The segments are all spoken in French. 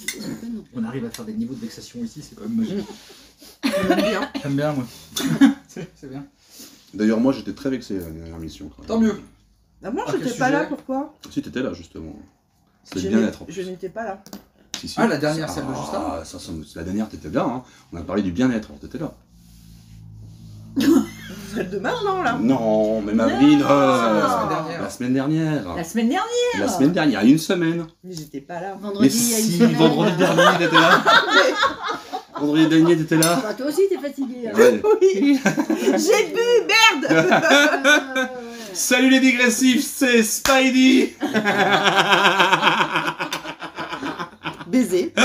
Certainement. On arrive à faire des niveaux de vexation ici, c'est quand même magique. J'aime bien. J'aime bien, moi. C'est bien. D'ailleurs, moi j'étais très vexé à la dernière mission. Tant mieux. Ah bon, Ah, j'étais quel pas là, sujet pourquoi? Si, t'étais là justement. C'est Je le bien-être. Je n'étais pas là. Si, si. Ah, la dernière, celle de juste avant. Ah, la dernière, t'étais bien. Hein. On a parlé du bien-être, alors t'étais là. Celle de maintenant, là. Non, mais Marine, La semaine dernière. la semaine dernière. La semaine dernière. La semaine dernière, il y a une semaine. Mais j'étais pas là. Mais Vendredi, il y a une si, semaine. vendredi dernier, t'étais là. Vendredi dernier, t'étais là. Bah, toi aussi, t'es fatigué. Hein. Ouais. Oui. J'ai bu, merde. Ouais. Salut les digressifs, c'est Spidey. Baiser. Oh,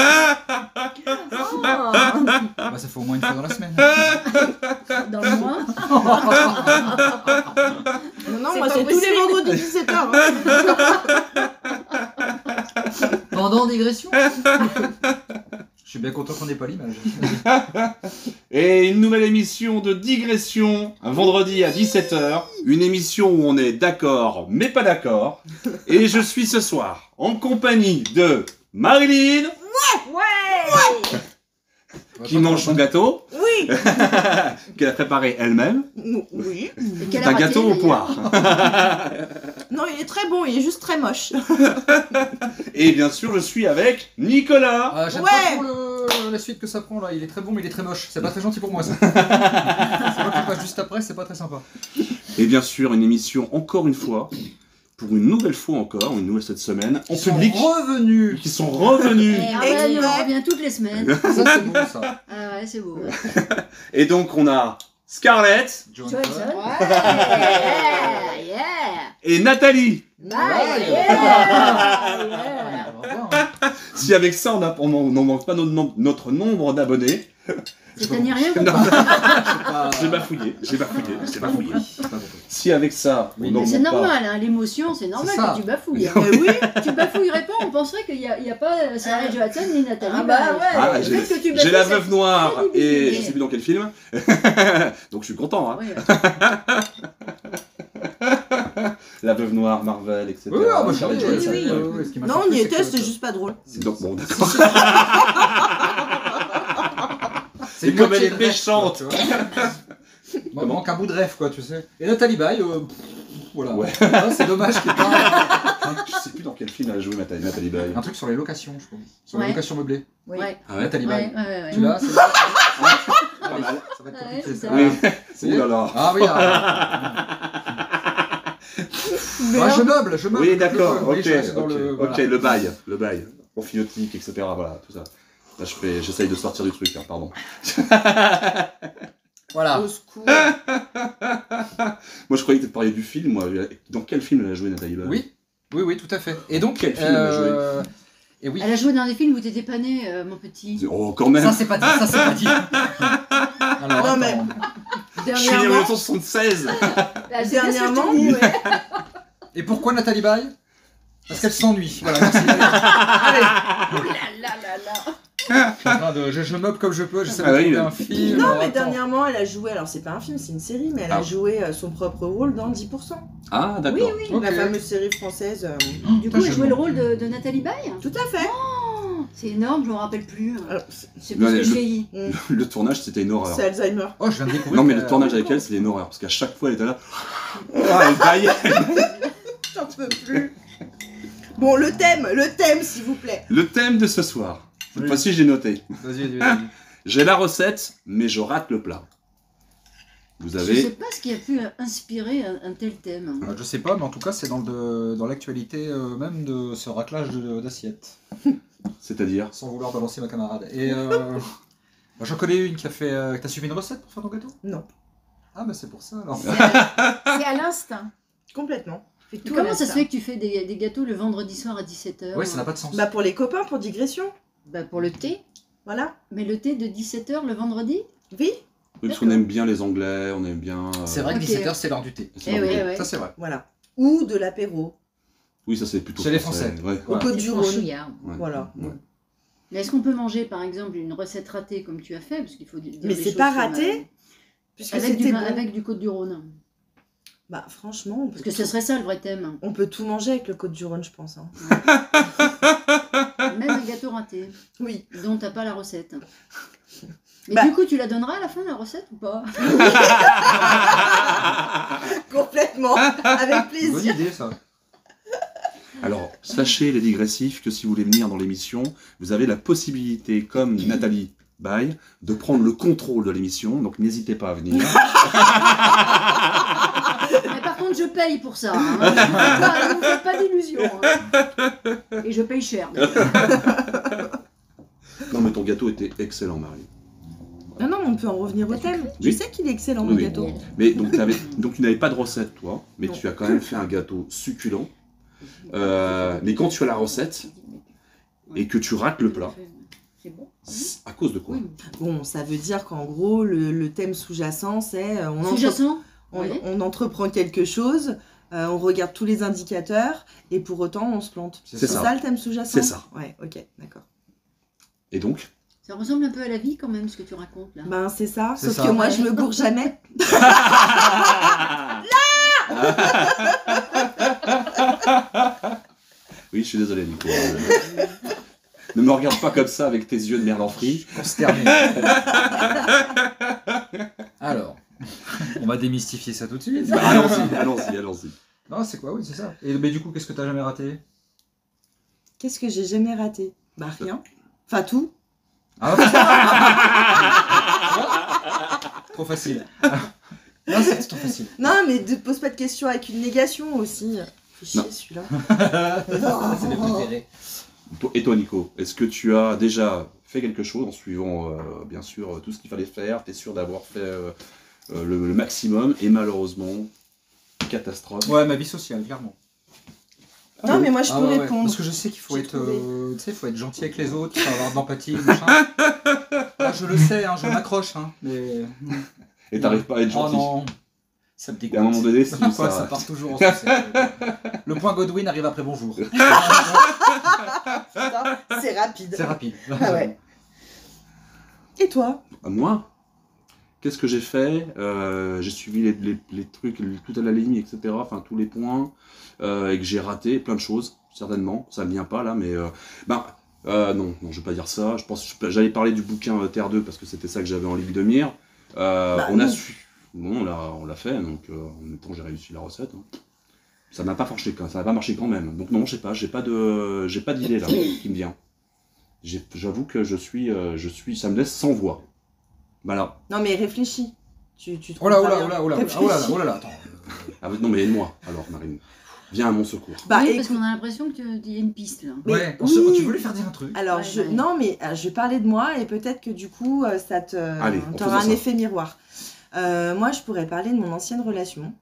Bah, ça fait au moins une fois dans la semaine. dans le mois. Non, non, C'est moi pas c'est tous les possible. vendredis 17h. Pendant digression. Je suis bien content qu'on n'ait pas l'image. Et une nouvelle émission de digression, un vendredi à 17h. Une émission où on est d'accord, mais pas d'accord. Et je suis ce soir en compagnie de Marilyn, Ouais. qui mange son gâteau, Oui. qu'elle a préparé elle-même. Oui. Et quelle C'est un a gâteau raté, au poire. Non, il est très bon, il est juste très moche. Et bien sûr, je suis avec Nicolas. Ah, j'aime Ouais. pas trop la suite que ça prend là. Il est très bon, mais il est très moche. C'est pas très gentil pour moi ça. C'est moi qui passe juste après, c'est pas très sympa. Et bien sûr, une émission encore une fois, pour une nouvelle fois encore, une nouvelle cette semaine, en Ils sont public, revenus. qui sont revenus. Ah ouais, Exact. on revient toutes les semaines. Ça c'est bon ça. Ah ouais, c'est beau. Et donc, on a Scarlett Johnson. Ouais. Yeah. et Nathalie. Yeah. Au revoir, hein. Si avec ça, on n'en manque pas notre nombre d'abonnés. C'est-à-dire rien Non, Ah, j'ai bafouillé. C'est pas bon. Si avec ça, Oui, on n'en Mais c'est manque pas. normal, hein, l'émotion, c'est normal C'est ça. que tu bafouilles. Mais oui. Tu bafouillerais pas, on penserait qu'il n'y a pas Sarah Johansson ni Nathalie. Ah bah Baye. ouais. Ah, Le j'ai fait que tu j'ai la bafouilles, veuve noire très et je difficile. sais plus dans quel film. Donc je suis content. Hein. Ouais. La veuve noire, Marvel, etc. Oui, moi je Scarlett savais, Johansson. oui. Ce qui m'a Non, surpris, on y c'est était, que- c'était juste pas drôle. Donc bon, d'accord. C'est Et comme moitié elle est de rêve, méchante. quoi, tu vois. Il manque un bout de rêve quoi, tu sais. Et Nathalie Baye, voilà. Ouais. Ah, c'est dommage qu'il n'y ait pas Je sais plus dans quel film elle a joué Nathalie Baye. un truc sur les locations, je crois. Sur les Ouais. locations meublées. Oui. Ouais. Ah ouais. Nathalie Baye. Ouais. Tu l'as, c'est là. Pas mal. Ça va être Ouais, compliqué c'est ça. ça. Oui. C'est- Ouh là là. Ah oui, je meuble, je meuble. Oui, d'accord. Oui, Ok, je reste dans ok, le- ok, voilà. le bail, amphiotique, etc. Voilà, tout ça. Là, j'essaye de sortir du truc, hein, pardon. Voilà. Au secours. Moi, je croyais que tu parlais du film. Moi, dans quel film elle a joué Nathalie Baye? Oui, tout à fait. Et donc, Quel film elle a joué Et oui. Elle a joué dans des films où t'étais pas né, mon petit. Oh, quand même. Ça c'est pas dit, ça c'est pas dit. Alors, Non, mais- attends. Je suis né en Dernièrement, 1976. Ah, c'est Dernièrement, bien ce que je te dis, ouais. Et pourquoi Nathalie Baye? Parce qu'elle s'ennuie. Voilà, merci. Allez. Oh là là. Je suis en train de- je meuble comme je peux, j'essaie de Ah oui, trouver oui. un film. non, Alors, mais attends. dernièrement, elle a joué, alors c'est pas un film, c'est une série, mais elle a Ah. joué son propre rôle dans 10%. Ah, Oui, d'accord. oui, Ok. la fameuse série française. Du Putain, coup, je elle jouait le mens. rôle de Nathalie Baye. Tout à fait. C'est énorme, je me rappelle plus. Alors, C'est parce Mais que je le- vieillis. Le tournage, c'était une horreur. c'est Alzheimer. Oh, je viens de découvrir. Non, mais que- le tournage avec elle, c'était une horreur. Parce qu'à chaque fois, elle était là. Ah, elle baillait. J'en peux plus. Bon, le thème, s'il vous plaît. Le thème de ce soir. Cette Oui. fois-ci, j'ai noté. Vas-y, vas-y. J'ai la recette, mais je rate le plat. Vous Je sais avez. pas ce qui a pu inspirer un tel thème. Je sais pas, mais en tout cas, c'est dans l'actualité même de ce raclage d'assiettes. C'est-à-dire. Sans vouloir balancer ma camarade. Et j'en connais une qui a fait. T'as suivi une recette pour faire ton gâteau? Non. Ah, bah c'est pour ça alors. C'est à l'instinct. Complètement. Fais Mais tout à comment ça se l'instinct. fait que tu fais des gâteaux le vendredi soir à 17h? Ouais, ça n'a pas de sens. Bah, pour les copains, pour digression. Bah, pour le thé. Voilà. Mais le thé de 17h le vendredi? Oui, Oui, parce qu'on aime bien les Anglais, on aime bien. C'est vrai que Ok. 17h, c'est l'heure du thé. c'est Eh l'anglais. oui, ouais. Ça, c'est vrai. voilà. Ou de l'apéro. Oui, ça c'est plutôt. Chez les Français. Ouais. Au Voilà. Côte C'est du Rhône. franchouillard. Ouais. Voilà. Ouais. Mais est-ce qu'on peut manger par exemple une recette ratée comme tu as fait? Parce qu'il faut dire Mais des c'est choses pas comme, raté, puisque avec, c'était bon. avec du Côte du Rhône. Bah, franchement, on peut, Parce que ce serait ça le vrai thème. on peut tout manger avec le Côte du Rhône, je pense. Hein. Même un gâteau raté, Oui. dont t'as pas la recette. Mais Bah. du coup, tu la donneras à la fin, la recette, ou pas? Complètement. Avec Bonne plaisir. idée, ça. Alors, sachez, les digressifs, que si vous voulez venir dans l'émission, vous avez la possibilité, comme Nathalie Baye, de prendre le contrôle de l'émission, donc n'hésitez pas à venir. Mais par contre, je paye pour ça. Hein. Ne vous faites pas d'illusions. Hein. Et je paye cher. Non, mais ton gâteau était excellent, Marie. Non, non, on peut en revenir au thème. Je Oui. sais qu'il est excellent, Oui, mon oui. gâteau. Mais donc, donc tu n'avais pas de recette, toi, mais Non. tu as quand même fait un gâteau succulent. Mais quand tu as la recette et que tu rates le plat, C'est bon. c'est à cause de quoi? Oui. Bon, ça veut dire qu'en gros, le thème sous-jacent, c'est Sous-jacent. on entreprend quelque chose, on regarde tous les indicateurs, et pour autant, on se plante. C'est C'est C'est ça. ça le thème sous-jacent? C'est ça. Ouais, ok, d'accord. Et donc? Ça ressemble un peu à la vie quand même, ce que tu racontes là. Ben, c'est ça, C'est sauf ça. que moi, Ouais. je me gourre jamais. Oui, je suis désolé, Nico. Ne me regarde pas comme ça avec tes yeux de merlan frit. Consterné. Alors, on va démystifier ça tout de suite. Bah, allons-y. Non, c'est quoi? Oui, c'est ça. Et mais du coup, qu'est-ce que t'as jamais raté? Qu'est-ce que j'ai jamais raté? Bah, rien. Enfin, tout. Ah, trop facile. Non, c'est trop facile. Non, mais ne pose pas de questions avec une négation aussi. Fais chier, Non. celui-là. C'est mes préférés. Et toi, Nico, est-ce que tu as déjà fait quelque chose en suivant, bien sûr, tout ce qu'il fallait faire? Tu es sûr d'avoir fait le maximum et malheureusement, catastrophe. Ouais, ma vie sociale, clairement. Non, mais moi, je Ah peux ouais, ouais. répondre. Parce que je sais qu'il faut J'ai être, trouvé. tu sais, faut être gentil avec les autres, faut avoir de l'empathie, machin. Ah, je le sais, hein, je m'accroche, hein, mais... Et t'arrives pas à être Oh gentil. non, ça me Et dégoûte. à un moment donné, c'est Quoi, ça. ça part toujours en sucette. Le point Godwin arrive après bonjour. Putain, c'est rapide. C'est rapide. Ah ouais. Et toi? Moi, qu'est-ce que j'ai fait? J'ai suivi les trucs tout à la ligne, etc. Enfin, tous les points. Et que j'ai raté plein de choses, certainement. Ça ne vient pas là, mais... non, je vais pas dire ça. Je pense que j'allais parler du bouquin Terre 2 parce que c'était ça que j'avais en ligne de mire. On a non. su... Bon, on l'a fait, donc en même temps j'ai réussi la recette. Hein. Ça n'a pas marché quand même. Donc non, je sais pas, j'ai pas d'idée là qui me vient. J'avoue que je suis, ça me laisse sans voix. Voilà. Non, mais réfléchis. Tu te Oh là, oh comprends là, bien. oh là, oh là, Réfléchis. oh là, oh là, là, attends. Ah, non mais aide-moi alors, Marine. Viens à mon secours. Bah, Oui, parce écoute, qu'on a l'impression qu'il y a une piste là. Mais Ouais, oui. tu veux lui faire dire un truc? alors, Ouais, ouais. non, mais je vais parler de moi et peut-être que du coup, ça Allez, en t'aura un faisant ça. effet miroir. Moi, je pourrais parler de mon ancienne relation.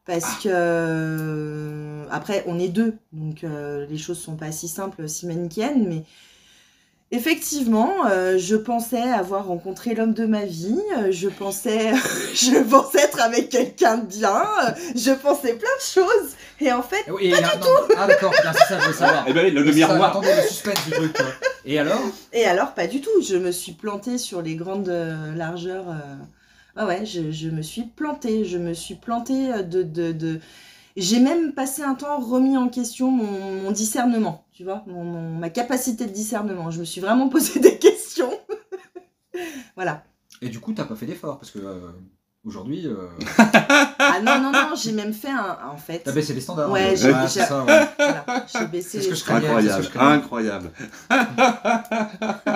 Parce que, après, on est deux, donc les choses sont pas si simples, si manichéennes, mais effectivement, je pensais avoir rencontré l'homme de ma vie, je pensais être avec quelqu'un de bien, je pensais plein de choses, et en fait, Et pas du tout. Ah d'accord, putain, c'est ça, je veux savoir. Eh ben, le C'est ça, miroir. attendez, le suspense du truc, quoi. Et alors? et alors pas du tout, je me suis plantée sur les grandes largeurs, ouais, je me suis plantée de... J'ai même passé un temps remis en question mon discernement, tu vois, ma capacité de discernement. Je me suis vraiment posé des questions. Voilà. Et du coup, t'as pas fait d'effort, parce que aujourd'hui, Ah non, j'ai même fait en fait. t'as baissé les standards. Ouais, hein. j'ai- c'est ça, ouais. Voilà, j'ai baissé C'est ce que les je craignais. Incroyable, c'est ce que je craignais. incroyable.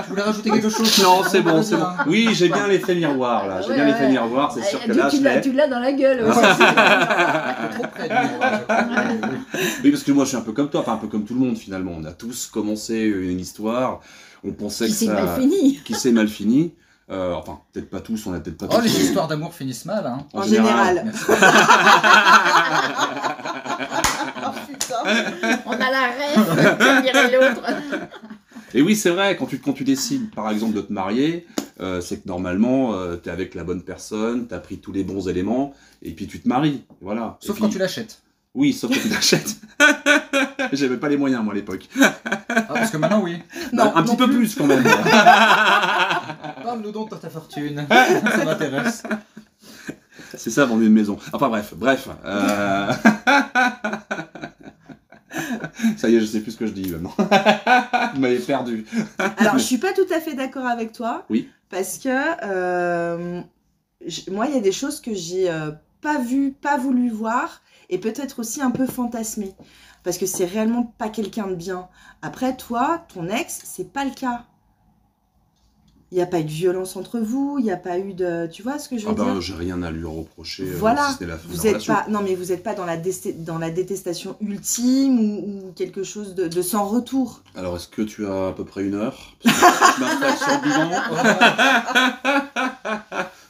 Je voulais rajouter quelque chose. Non, c'est bon. Oui, j'ai bien l'effet miroir là. Ah, J'ai ouais, bien l'effet ouais. miroir, c'est sûr que là, je Tu l'ai. l'as dans la gueule. aussi. Trop près du miroir, je crois. Oui, parce que moi, je suis un peu comme toi, enfin un peu comme tout le monde finalement. On a tous commencé une histoire. On pensait Qui que s'est ça, mal fini. qui s'est mal fini. Enfin, peut-être pas tous, on a peut-être pas Oh, tous. les histoires d'amour finissent mal, hein. en général. Merci. Oh putain. On a la rêve, comme dirait l'autre. Et oui, c'est vrai, quand tu décides par exemple de te marier, c'est que normalement, tu es avec la bonne personne, tu as pris tous les bons éléments, et puis tu te maries. Voilà. Sauf Et puis- quand tu l'achètes. Oui, sauf quand tu l'achètes. J'avais pas les moyens, moi, à l'époque. Ah, parce que maintenant, oui. Non, un petit non peu plus quand même. Parle-nous donc de ta fortune. Ça m'intéresse. C'est ça, vendre une maison. Enfin bref. Ça y est, je sais plus ce que je dis maintenant. Vous m'avez perdu. Alors, je suis pas tout à fait d'accord avec toi. Oui. Parce que moi, il y a des choses que j'ai pas vues, pas voulu voir, et peut-être aussi un peu fantasmées. Parce que c'est réellement pas quelqu'un de bien. Après, toi, ton ex, c'est pas le cas. Il n'y a pas eu de violence entre vous, il n'y a pas eu de... Tu vois ce que je veux dire? J'ai rien à lui reprocher. Voilà, si c'était la fin de vous la êtes relation. pas... Non, mais vous n'êtes pas dans la détestation ultime ou quelque chose de sans retour. Alors, est-ce que tu as à peu près 1 heure? Je m'installe sur le divan.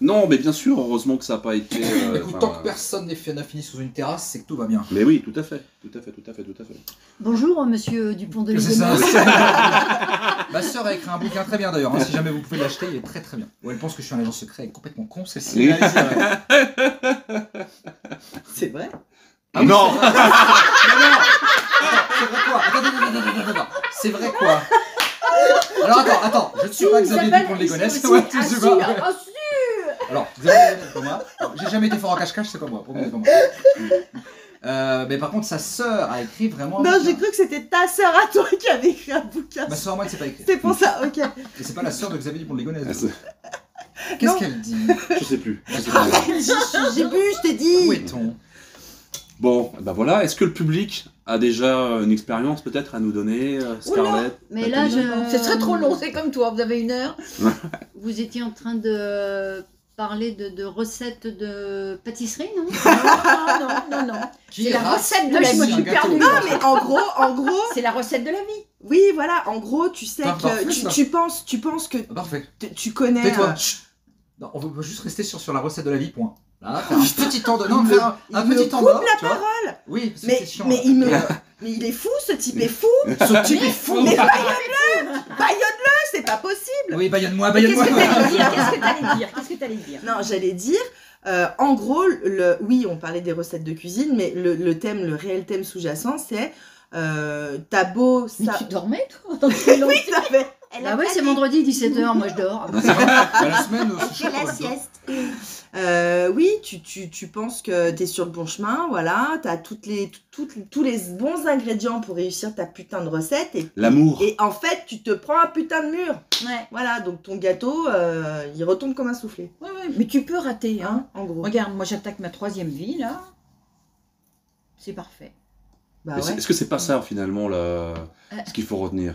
Non, mais bien sûr, heureusement que ça n'a pas été... Écoute, tant que personne n'a fini sous une terrasse, c'est que tout va bien. Mais oui, tout à fait. Bonjour, monsieur Dupont de C'est ça. Ligonnès. Ma sœur a écrit un bouquin très bien d'ailleurs, hein, si jamais vous pouvez l'acheter, il est très très bien. Ou elle pense que je suis un agent secret, elle est complètement con, celle-ci. Oui. Allez-y, ouais. C'est vrai? Ah oui, Non. c'est vrai. C'est vrai quoi? Attends. C'est vrai quoi? Alors attends, je ne suis pas Xavier Dupont de Ligonnès. Ouais, tu sais pas. Alors, Xavier Dupont, c'est moi. Alors, j'ai jamais été fort en cache-cache, c'est pas moi. Mais par contre, sa sœur a écrit vraiment. Non, j'ai cru que c'était ta sœur à toi qui avait écrit un bouquin. Ma sœur à moi, elle sait pas écrire. C'est pour ça, ok. Et c'est pas la sœur de Xavier Dupont de Ligonnès. Non. Qu'est-ce qu'elle dit? Je sais plus. J'ai bu, je t'ai dit. Où est-on? Bon, ben voilà. Est-ce que le public a déjà une expérience peut-être à nous donner, Scarlett? Mais là, Ce serait trop long, c'est comme toi, vous avez 1 heure. Vous étiez en train de parler de recettes de pâtisserie, non? Non. Qui C'est la rase recette de la aussi vie. un gâteau? Non, mais en gros, C'est la recette de la vie. oui, voilà, en gros, tu sais Parfait, que ça. tu penses que Parfait. tu connais. Tais-toi. Chut. Non, on veut juste rester sur la recette de la vie, point. Là, faire un petit temps de... Non, faire un il me petit temps coupe d'or, la tu vois. parole. Oui, parce que Mais, c'est chiant. mais là. il me, Et, mais il est fou, ce type est fou. ce type est fou. Mais baillonne-le, c'est pas possible. Oui, baillonne-moi. Qu'est-ce que t'allais dire? Non, j'allais dire, en gros, oui, on parlait des recettes de cuisine, mais le réel thème sous-jacent, c'est t'as beau Mais ça. tu dormais, toi? Oui, ça fait. Ah ouais, c'est vendredi 17h, moi je dors. La semaine, c'est chaud. C'est la quoi. sieste. Oui, tu penses que t'es sur le bon chemin, voilà, t'as tous les bons ingrédients pour réussir ta putain de recette L'amour. et en fait tu te prends un putain de mur. Ouais. Voilà, donc ton gâteau, il retombe comme un soufflé, Ouais, mais tu peux rater, hein. en gros. Regarde, moi j'attaque ma 3e vie, là. C'est parfait. Bah Mais ouais. est-ce que c'est pas ça finalement ce qu'il faut retenir?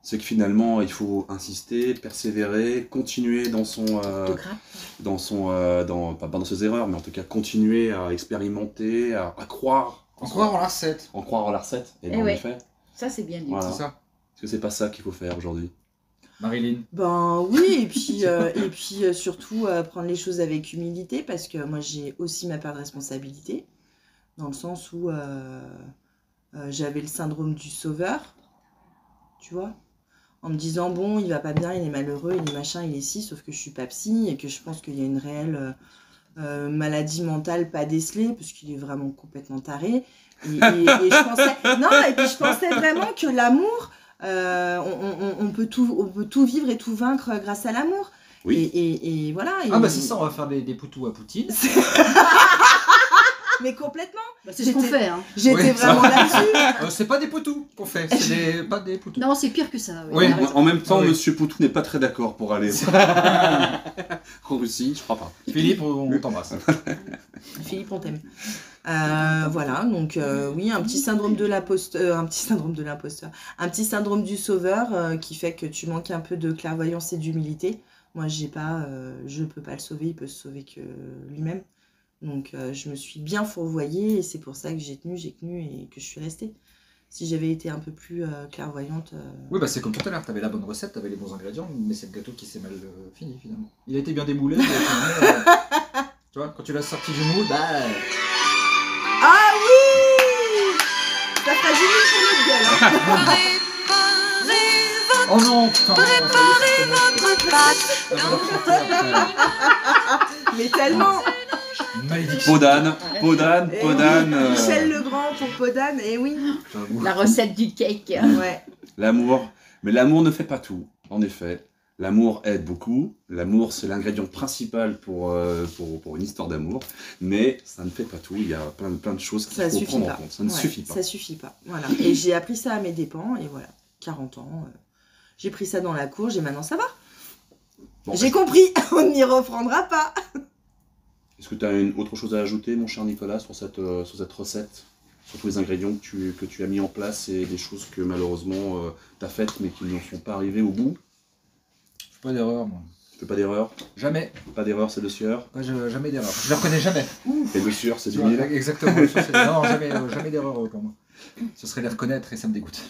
C'est que finalement il faut insister, persévérer, continuer dans son, Autographe. pas dans ses erreurs, mais en tout cas continuer à expérimenter, à croire, En croire en la recette. en croire en la recette. Et Eh ben, en ouais. effet, Ça, c'est bien dit. voilà. C'est ça. Est-ce que c'est pas ça qu'il faut faire aujourd'hui? Marilyn. Ben oui, et puis surtout prendre les choses avec humilité, parce que moi j'ai aussi ma part de responsabilité, dans le sens où j'avais le syndrome du sauveur, tu vois, en me disant bon, il va pas bien, il est malheureux, il est machin, il est ci, sauf que je suis pas psy et que je pense qu'il y a une réelle maladie mentale pas décelée, parce qu'il est vraiment complètement taré. Et je pensais, non, et puis je pensais vraiment que l'amour, on peut tout vivre et tout vaincre grâce à l'amour. Oui. Et voilà. Ah bah c'est ça, on va faire des poutous à Poutine. Mais complètement. Bah, c'est ce qu'on fait, hein. J'étais Ouais, vraiment là-dessus. C'est pas des poutous qu'on fait, c'est pas des poutous. Non, c'est pire que ça. Oui. on a raison. En même temps, Oui. Monsieur Poutou n'est pas très d'accord pour aller en Russie, je crois pas. Philippe, on t'embrasse. Philippe, on t'aime. Voilà, donc oui, un petit syndrome de l'imposteur, un petit syndrome du sauveur qui fait que tu manques un peu de clairvoyance et d'humilité. Moi, je peux pas le sauver, il peut se sauver que lui-même. Donc je me suis bien fourvoyée et c'est pour ça que j'ai tenu et que je suis restée. Si j'avais été un peu plus clairvoyante... Oui, bah c'est comme tout à l'heure, t'avais la bonne recette, t'avais les bons ingrédients, mais c'est le gâteau qui s'est mal fini finalement. Il a été bien démoulé, mais finalement, tu vois, quand tu l'as sorti du moule, bah... Ah oui! Ça fragilise sur notre gueule, hein. Oh non, putain! Mais tellement! Malédiction! Podane. Eh oui, Michel Legrand pour Podane, et oui. La recette du cake. Ouais. L'amour. Mais l'amour ne fait pas tout, en effet. L'amour aide beaucoup. L'amour, c'est l'ingrédient principal pour une histoire d'amour. Mais ça ne fait pas tout. Il y a plein de choses qu'il faut prendre en compte. Ça ne suffit pas. Ça suffit pas. Voilà. Et j'ai appris ça à mes dépens. Et voilà, 40 ans. J'ai pris ça dans la courge et maintenant ça va. Bon, j'ai compris. On n'y reprendra pas. Est-ce que tu as autre chose à ajouter, mon cher Nicolas, sur cette recette? Sur tous les ingrédients que tu as mis en place et des choses que malheureusement tu as faites mais qui ne sont pas arrivées au bout? Je fais pas d'erreur, moi. Tu fais pas d'erreur? Jamais. Pas d'erreur, c'est de sueur? Ouais, jamais d'erreur. Je le reconnais jamais. Et de sueur, c'est Tu du vois, miel? exactement. Non, jamais d'erreur pour moi. Ce serait les reconnaître et ça me dégoûte.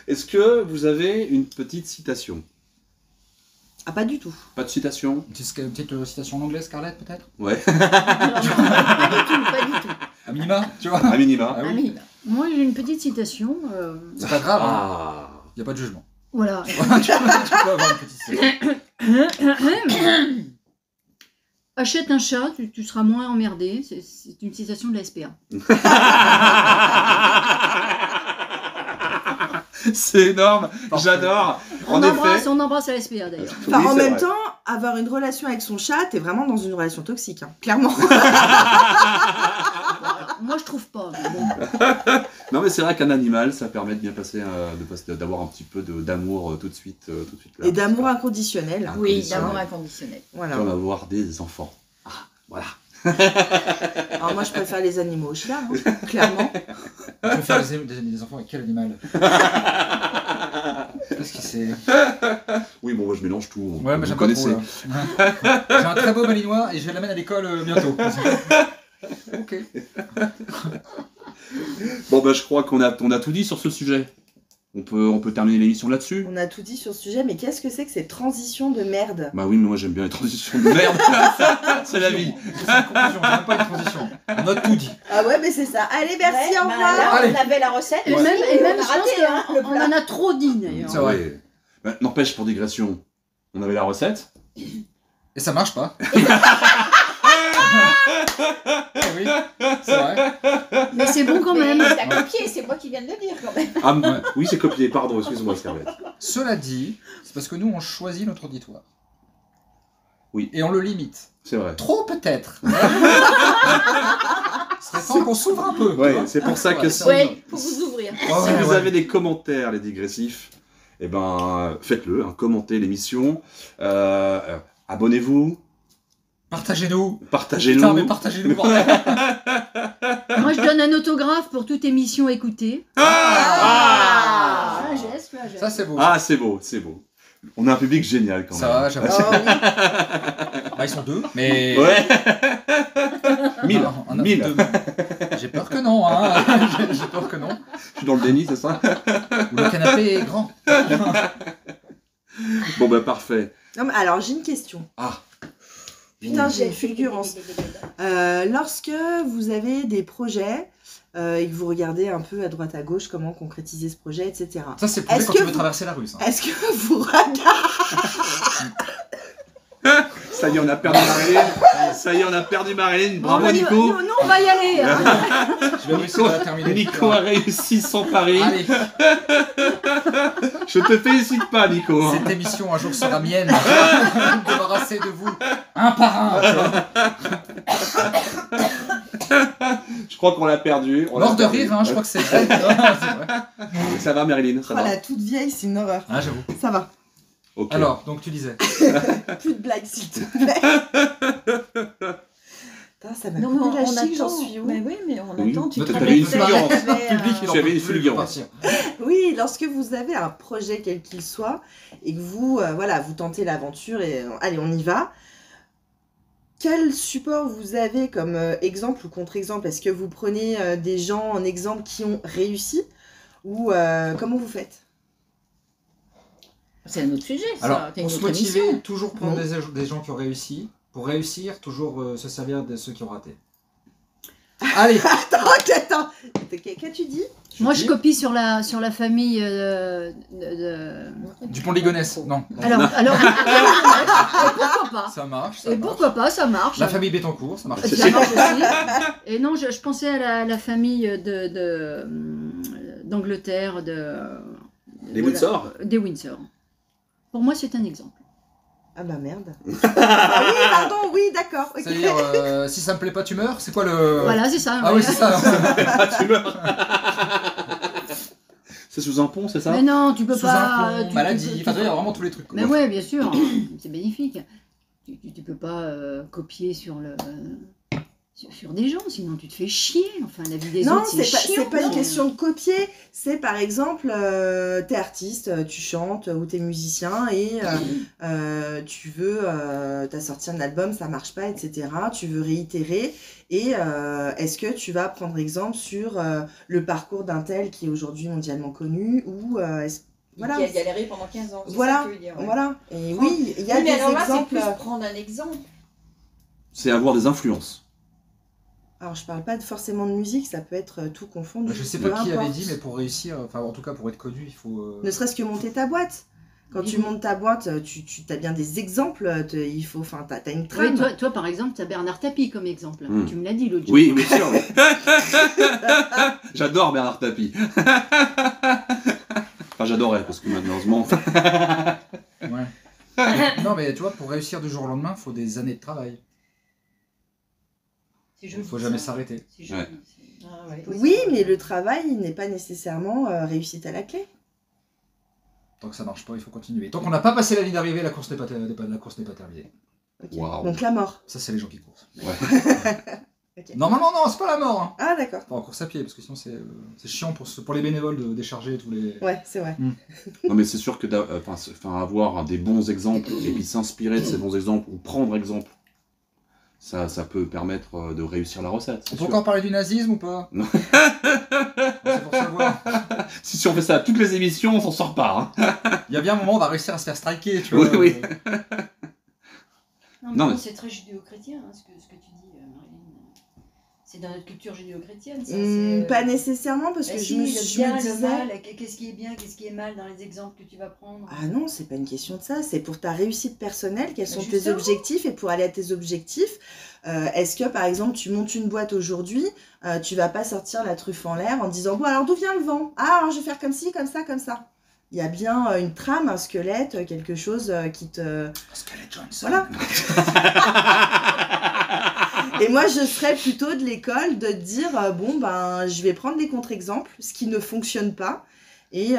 Est-ce que vous avez une petite citation? Ah, pas du tout. Pas de citation? Une petite citation en anglais, Scarlett, peut-être? Ouais. Pas du tout. À minima, tu vois? À minima. Ah oui. Ami, moi j'ai une petite citation. C'est pas grave, hein. Ah. Y a pas de jugement. Voilà. tu peux avoir une petite citation. Achète un chat, tu seras moins emmerdé. C'est une citation de la SPA. C'est énorme, j'adore. En effet. On embrasse la SPA d'ailleurs. Enfin, Oui, en c'est même vrai. temps, avoir une relation avec son chat, t'es vraiment dans une relation toxique, hein, clairement. Moi je trouve pas. Mais bon. Non mais c'est vrai qu'un animal, ça permet de bien passer, d'avoir un petit peu d'amour tout de suite là. Et d'amour inconditionnel. Ah. Oui, Inconditionnel. d'amour inconditionnel. Voilà. Comme avoir des enfants. Ah, voilà. Alors moi, je préfère les animaux aux chiens, hein, clairement. Tu veux faire des enfants avec quel animal? Qu'est-ce que c'est? Oui, bon, moi je mélange tout. Ouais, mais vous j'aime pas trop, connaissez. là. J'ai un très beau malinois et je l'amène à l'école bientôt. Ok. Bon, bah, je crois qu'on a tout dit sur ce sujet. On peut terminer l'émission là-dessus. On a tout dit sur ce sujet, mais qu'est-ce que c'est que cette transition de merde? Bah oui, mais moi j'aime bien les transitions de merde. C'est la vie. C'est une conclusion, j'ai même pas une transition. On a tout dit. Ah ouais, mais c'est ça. Allez, merci, Ouais, au bah revoir. là, Allez. on avait la recette. Et aussi, même, on a je pense raté, hein, le qu'on plat. en a trop dit d'ailleurs. C'est vrai. Ouais. Bah, n'empêche, pour digression, on avait la recette. Et ça marche pas. Oui, c'est vrai. Mais c'est bon quand même. Mais t'as copié, c'est moi qui viens de le dire quand même. Ah, oui, c'est copié, pardon, excuse-moi, Scarlett. Cela dit, c'est parce que nous, on choisit notre auditoire. Oui. Et on le limite. C'est vrai. Trop peut-être. Ce serait temps qu'on s'ouvre un peu. tu Ouais, vois. c'est pour ça que si, Oui, faut vous ouvrir. Oh, si ouais, vous ouais. avez des commentaires, les digressifs, eh ben, faites-le, hein, commentez l'émission, abonnez-vous, Partagez-nous. partagez-nous. Putain, mais partagez-nous. bordel. Moi je donne un autographe pour toute émission écoutée. Ah Un geste, un geste. Ça, c'est beau. Ah, c'est beau, c'est beau. On a un public génial quand Ça même. va, j'avoue. Oh, oui. Bah, ils sont deux, mais. Ouais. 1000. Non, on a 1000. deux. J'ai peur que non, hein. J'ai peur que non. Je suis dans le déni, c'est ça? Ou le canapé est grand. Bon, bah, parfait. Non, mais alors, j'ai une question. Ah. Putain, j'ai une fulgurance. Lorsque vous avez des projets et que vous regardez un peu à droite à gauche comment concrétiser ce projet, etc. Ça, c'est prouvé Est-ce quand que tu veux vous- traverser la rue, ça. Est-ce que vous regardez... Ça y est, on a perdu Marilyn. Ça y est, on a perdu Marilyn. Bravo, Bon, Nico. nous, on va y aller. Hein. Je vais réussir à terminer. Nico a réussi son pari. Allez, Je te félicite pas, Nico. hein. cette émission un jour sera mienne. Je vais me débarrasser de vous un par un. tu vois. Je crois qu'on l'a perdu. On l'a Mort de perdu. rire, hein, je crois que c'est vrai. C'est vrai. Ça va, Marilyn, ça Oh, va. la toute vieille, c'est une horreur. Ah, j'avoue. Ça va. Ok. Alors, donc tu disais. Plus de blagues, s'il te plaît. Putain, ça m'a Non, mais coupé la on chic, j'en attend. suis où? Mais oui, mais on Oui. attend. Tu Toi, te t'avais une rappelles, fulgurance. t'avais, Le public, il en Tu avais peut une plus, fulgurance. il veut partir. Oui, lorsque vous avez un projet quel qu'il soit et que vous, voilà, vous tentez l'aventure et allez, on y va. Quel support vous avez comme exemple ou contre-exemple? Est-ce que vous prenez des gens en exemple qui ont réussi ou comment vous faites? C'est un autre sujet, ça. Alors, T'as une pour se autre motiver, émission. toujours prendre Non. des gens qui ont réussi. Pour réussir, toujours se servir de ceux qui ont raté. Allez. Attends, qu'as-tu dit? Moi je copie sur la famille Dupont de Ligonnès. Non. Alors, pourquoi pas? Ça marche. Ça Et marche. pourquoi pas, ça marche. La famille Bettencourt, ça marche. Ça marche aussi. Et non, je pensais à la famille d'Angleterre, Les Windsor. Des Windsor. Pour moi, c'est un exemple. Ah bah merde. Ah oui, pardon, oui, d'accord. ok. C'est-à-dire, si ça me plaît pas, tu meurs? C'est quoi le... Voilà, c'est ça. Ah ouais. oui, c'est ça. Tu meurs. C'est sous un pont, c'est ça? Mais non, tu peux Sous pas. un pont, maladie, enfin, il y a vraiment tous les trucs. quoi. Mais ouais, bien sûr, c'est bénéfique. Tu peux pas copier sur des gens, sinon tu te fais chier. Enfin, la vie des Non, autres, c'est c'est chiant. pas une question de copier. C'est par exemple, t'es artiste, tu chantes ou t'es musicien et tu veux, t'as sorti un album, ça marche pas, etc. Tu veux réitérer et est-ce que tu vas prendre exemple sur le parcours d'un tel qui est aujourd'hui mondialement connu ou voilà. Qui a galéré pendant 15 ans. Voilà, ça que tu veux dire, ouais. voilà. Et oui, il y a Oui, mais des alors là, c'est exemples. plus prendre un exemple. C'est avoir des influences. Alors, je parle pas forcément de musique, ça peut être tout confondu. Je sais peu pas qui avait importe. dit, mais pour réussir, enfin en tout cas pour être connu, il faut... Ne serait-ce que monter ta boîte. Quand tu montes ta boîte, tu as bien des exemples, il faut, enfin, t'as une trame. Oui, toi, par exemple, tu as Bernard Tapie comme exemple. Hmm. Tu me l'as dit l'autre jour. Oui, bien sûr. oui. J'adore Bernard Tapie. Enfin, j'adorais, parce que malheureusement... Ouais. Non mais tu vois, pour réussir du jour au lendemain, il faut des années de travail. C'est Il joli, faut jamais ça. s'arrêter. C'est joli. Ouais. Ah, ouais. Oui, mais le travail il n'est pas nécessairement réussite à la clé. Tant que ça marche pas, il faut continuer. Tant qu'on n'a pas passé la ligne d'arrivée, la course n'est pas terminée. Ok. Waouh. Donc la mort. Ça, c'est les gens qui courent. Ok. Normalement, non, c'est pas la mort. Hein. Ah d'accord. Pas en course à pied, parce que sinon c'est chiant pour les bénévoles de décharger tous les... Ouais, c'est vrai. Non, mais c'est sûr que avoir des bons exemples et puis s'inspirer de ces bons exemples ou prendre exemple, ça peut permettre de réussir la recette. c'est On peut sûr. encore parler du nazisme ou pas? Non. C'est pour savoir. Si on fait ça à toutes les émissions, on s'en sort pas. Hein. Il y a bien un moment, on va réussir à se faire striker, tu vois. Oui, oui. Non, mais Non, bon, mais- c'est très judéo-chrétien, hein, ce que tu dis, Marilyn. C'est dans notre culture judéo-chrétienne, ça. Pas nécessairement parce que je me disais. mal, qu'est-ce qui est bien, qu'est-ce qui est mal dans les exemples que tu vas prendre. Ah non, c'est pas une question de ça, c'est pour ta réussite personnelle, quels sont tes Justement. objectifs et pour aller à tes objectifs, est-ce que par exemple tu montes une boîte aujourd'hui, tu vas pas sortir la truffe en l'air en disant bon alors d'où vient le vent? Ah alors je vais faire comme ci, comme ça, comme ça. Il y a bien une trame, un squelette, quelque chose qui te... Scarlett Johansson. Voilà. Et moi, je serais plutôt de l'école de dire bon, ben, je vais prendre les contre-exemples, ce qui ne fonctionne pas, et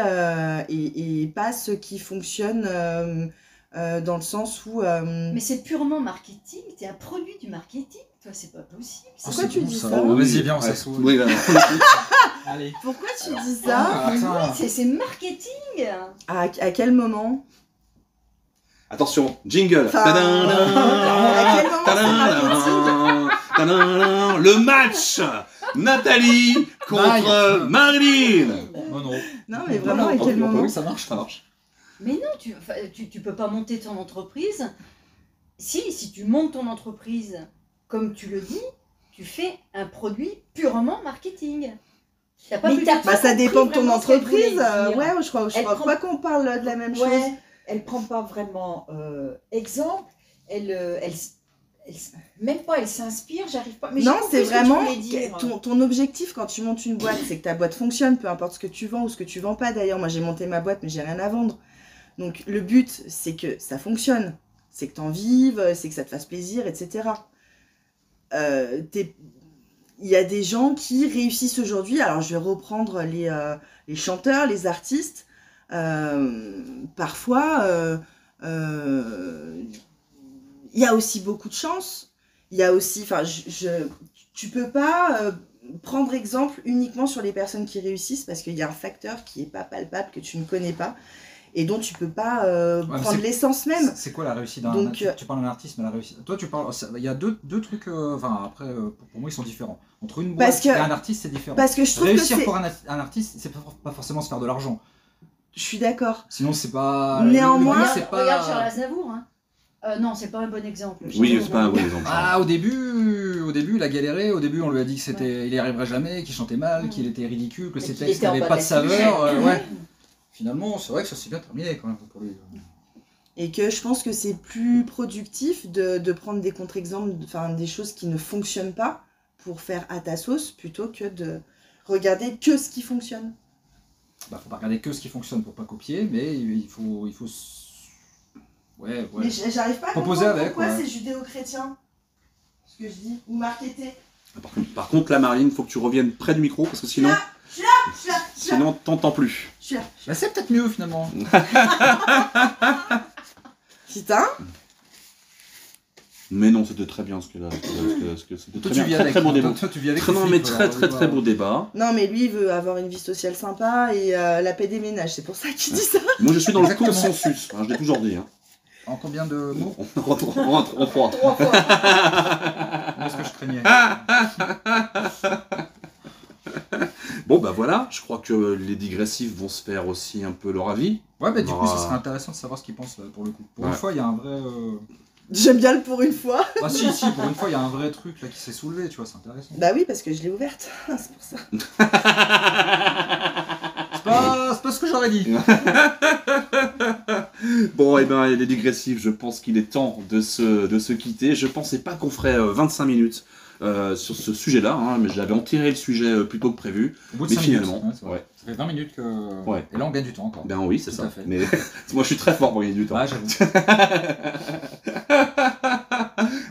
pas ce qui fonctionne dans le sens où. Mais c'est purement marketing, t'es un produit du marketing, toi, c'est pas possible. ça. Pourquoi tu dis ça Vas-y, viens, on Ouais. s'assoit. Oui, là, Allez. Pourquoi tu dis ça? Ah, Mais attends. oui, c'est marketing. À quel moment? Attention, jingle. Enfin, Tadam, à quel moment c'est tadam, tadam. Le match Nathalie contre Marilyn. Non, non. Non, mais vraiment, à quel moment? Oui, ça marche, ça marche. Mais non, tu peux pas monter ton entreprise. Si tu montes ton entreprise, comme tu le dis, tu fais un produit purement marketing. T'as pas Mais pu t'as faire Bah, ça compris dépend de ton vraiment ce qu'elle voulait entreprise. dire. Ouais, je crois Elle pas prend- qu'on parle de la même chose. Ouais, elle prend pas vraiment exemple. Même pas, elle s'inspire, j'arrive pas. Mais j'ai Non, compris c'est ce que tu vraiment voulais dire. ton objectif quand tu montes une boîte, c'est que ta boîte fonctionne, peu importe ce que tu vends ou ce que tu vends pas. D'ailleurs, moi j'ai monté ma boîte, mais j'ai rien à vendre. Donc le but, c'est que ça fonctionne, c'est que tu en vives, c'est que ça te fasse plaisir, etc. Il y a des gens qui réussissent aujourd'hui. Alors je vais reprendre les chanteurs, les artistes. Parfois, il y a aussi beaucoup de chance. Il y a aussi, enfin, tu peux pas prendre exemple uniquement sur les personnes qui réussissent parce qu'il y a un facteur qui est pas palpable, que tu ne connais pas et dont tu peux pas mais prendre c'est- l'essence même. C'est quoi la réussite d'un Donc, tu parles d'un artiste, mais la réussite. Toi, tu parles. Il y a deux trucs. Enfin, après, pour moi, ils sont différents. Entre une boîte Parce que- et un artiste, c'est différent. Parce que je trouve que Réussir c'est... pour un artiste, c'est pas forcément se faire de l'argent. Je suis d'accord. Sinon, c'est pas. Néanmoins- le but, Regarde, c'est pas. regarde Charles Aznavour. Hein. Non, c'est pas un bon exemple. Oui, c'est pas un bon exemple. Ah, au début, il a galéré. Au début, on lui a dit que c'était, il y arriverait jamais, qu'il chantait mal, qu'il était ridicule, que Et ses qu'il textes était en n'avaient bas pas de de la scène. saveur. Ouais. Finalement, c'est vrai que ça s'est bien terminé quand même pour lui. Et que je pense que c'est plus productif de prendre des contre-exemples, enfin des choses qui ne fonctionnent pas pour faire à ta sauce plutôt que de regarder que ce qui fonctionne. bah, faut pas regarder que ce qui fonctionne pour pas copier, mais il faut ouais. Mais j'arrive pas à Proposer comprendre avec, pourquoi ouais. c'est judéo-chrétien. Ce que je dis. Ou marketé. Par contre, là, Marine, faut que tu reviennes près du micro parce que sinon, Je suis là. sinon t'entends plus. Je suis là. Bah, c'est peut-être mieux finalement. Putain. Mais non, c'était très bien c'était Toi, très bien, très bon débat. Toi, tu vis avec Non, les mais flics, très beau débat. Non, mais lui, il veut avoir une vie sociale sympa et la paix des ménages. C'est pour ça qu'il dit ça. Moi, je suis dans le Exactement. consensus. Hein, je l'ai toujours dit. Hein. En combien de mots? On rentre en 3. Moi, ce que je craignais. Bon, bah voilà, je crois que les digressifs vont se faire aussi un peu leur avis. Ouais, bah du coup, ça Ah. serait intéressant de savoir ce qu'ils pensent pour le coup. Pour une Ouais. fois, il y a un vrai. J'aime bien le pour une fois. Ah, si, pour une fois, il y a un vrai truc là qui s'est soulevé, tu vois, c'est intéressant. Bah oui, parce que je l'ai ouverte. C'est pour ça. C'est pas ce que j'aurais dit. Bon, et ben les digressifs, je pense qu'il est temps de se quitter. Je pensais pas qu'on ferait 25 minutes sur ce sujet-là, hein, mais j'avais enterré le sujet plus tôt que prévu. Au bout de Mais 5 finalement, minutes. Ouais, ouais. Ça fait 20 minutes que. Ouais. Et là, on gagne du temps encore. Ben oui, c'est Tout ça. à fait. Mais moi, je suis très fort pour gagner du temps. Ah, j'avoue.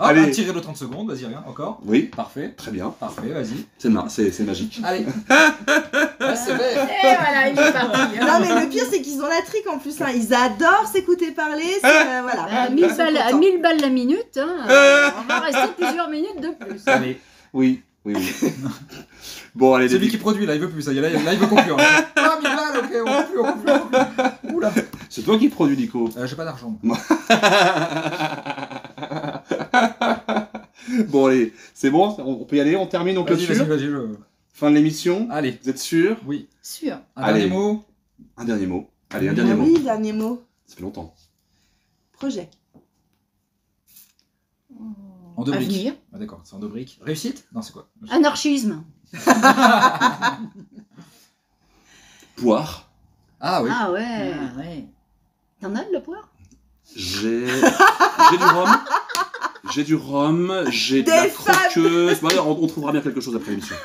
Allez. Allez, tirer le 30 secondes, vas-y, rien, encore. Oui, Parfait, très bien. parfait, vas-y. C'est magique. Allez. Ah, c'est vrai. Et voilà, il est parti. Non, mais le pire, c'est qu'ils ont la trique en plus. Hein. Ils adorent s'écouter parler. Voilà. À Ils 1000 sont balles, à contents. 1000 balles la minute, hein, on va rester plusieurs minutes de plus. Allez. Oui. Bon, allez, C'est lui qui produit, là, il veut plus, ça y est, là, il veut conclure. Là. Ah, 1000 balles, ok, on peut plus. Oula. c'est toi qui produis, Nico. J'ai pas d'argent. Bon, allez, c'est bon, on peut y aller, on termine, on Vas-y, clôture. vas-y. Fin de l'émission. Allez, Vous êtes sûrs? oui. Sûr. Un Allez. dernier mot. Un dernier mot. Allez, un Ah dernier mot. oui, dernier mot. Ça fait longtemps. Projet. En deux briques. Avenir. Ah, d'accord, c'est en deux briques. Réussite? Non, c'est quoi? Anarchisme. Poire. Ah oui. Ah ouais. Ah, ouais. T'en as de la poire? J'ai du rhum, j'ai de la Des femmes. croqueuse. Ouais, on trouvera bien quelque chose après l'émission.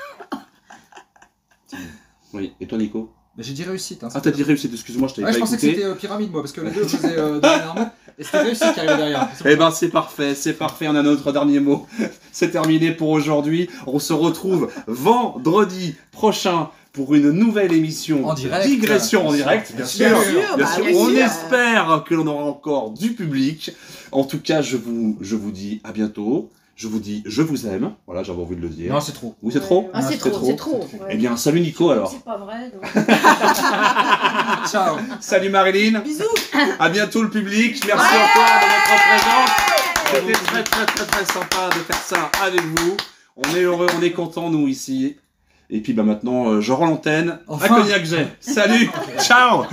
Oui, et toi, Nico? Mais j'ai dit réussite. Hein, Ah, t'as dit réussite, excuse-moi, je t'avais Ouais, je pas pensais que écouté. c'était pyramide, moi, parce que les deux faisaient dernièrement. Et c'était réussite qui arrivait derrière. Eh ben c'est parfait, on a notre dernier mot. C'est terminé pour aujourd'hui. On se retrouve vendredi prochain pour une nouvelle émission En direct. Digression en direct, bien sûr. Bien sûr, Bien bah, sûr. bien On sûr. espère que l'on aura encore du public. En tout cas, je vous dis à bientôt. Je vous dis je vous aime. Voilà, j'avais envie de le dire. Non, c'est trop. Oui, c'est trop. Ah, c'est trop, c'est trop. Eh bien, salut Nico alors. C'est pas vrai. Donc... Ciao. Salut Marilyn. Bisous. À bientôt le public. Merci encore de votre présence. C'était très sympa de faire ça avec vous. On est heureux, on est content nous ici. Et puis bah maintenant, je rends l'antenne Enfin. à Cognac Jet. Salut, ciao.